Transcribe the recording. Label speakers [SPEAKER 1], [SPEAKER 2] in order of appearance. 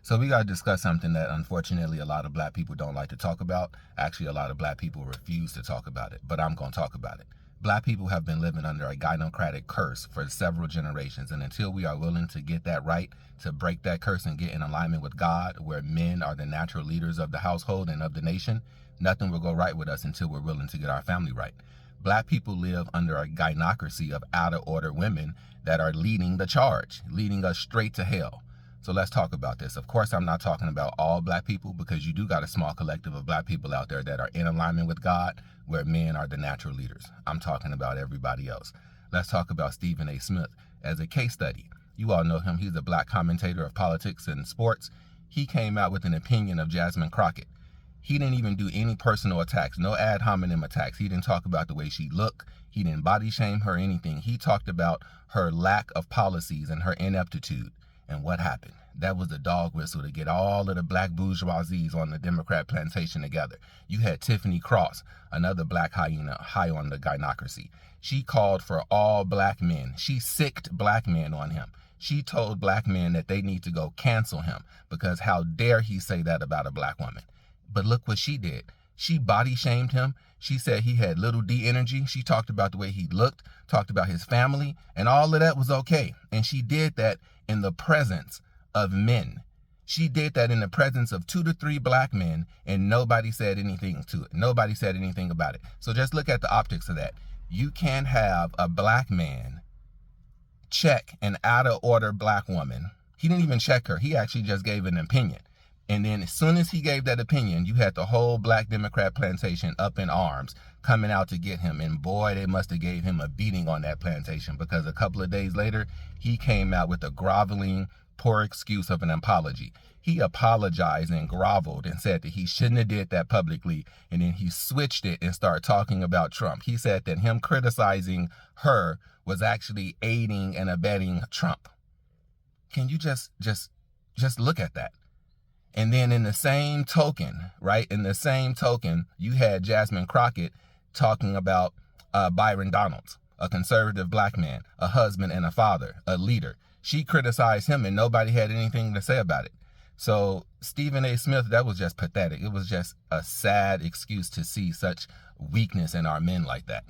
[SPEAKER 1] So we got to discuss something that unfortunately a lot of black people don't like to talk about. Actually, a lot of black people refuse to talk about it, but I'm going to talk about it. Black people have been living under a gynocratic curse for several generations, and until we are willing to get that right, to break that curse and get in alignment with God, where men are the natural leaders of the household and of the nation, nothing will go right with us until we're willing to get our family right. Black people live under a gynocracy of out-of-order women that are leading the charge, leading us straight to hell. So let's talk about this. Of course, I'm not talking about all black people, because you do got a small collective of black people out there that are in alignment with God, where men are the natural leaders. I'm talking about everybody else. Let's talk about Stephen A. Smith as a case study. You all know him. He's a black commentator of politics and sports. He came out with an opinion of Jasmine Crockett. He didn't even do any personal attacks, no ad hominem attacks. He didn't talk about the way she looked. He didn't body shame her or anything. He talked about her lack of policies and her ineptitude. And what happened? That was the dog whistle to get all of the black bourgeoisies on the Democrat plantation together. You had Tiffany Cross, another black hyena high on the gynocracy. She called for all black men. She sicked black men on him. She told black men that they need to go cancel him, because how dare he say that about a black woman. But look what she did. She body shamed him. She said he had little D energy. She talked about the way he looked, talked about his family, and all of that was okay. And she did that in the presence of men. She did that in the presence of 2 to 3 black men, and nobody said anything to it. Nobody said anything about it. So just look at the optics of that. You can't have a black man check an out-of-order black woman. He didn't even check her. He actually just gave an opinion. And then as soon as he gave that opinion, you had the whole black Democrat plantation up in arms, coming out to get him. And boy, they must have gave him a beating on that plantation, because a couple of days later, he came out with a groveling, poor excuse of an apology. He apologized and groveled and said that he shouldn't have did that publicly. And then he switched it and started talking about Trump. He said that him criticizing her was actually aiding and abetting Trump. Can you just look at that? And then in the same token, right, you had Jasmine Crockett talking about Byron Donalds, a conservative black man, a husband and a father, a leader. She criticized him and nobody had anything to say about it. So Stephen A. Smith, that was just pathetic. It was just a sad excuse to see such weakness in our men like that.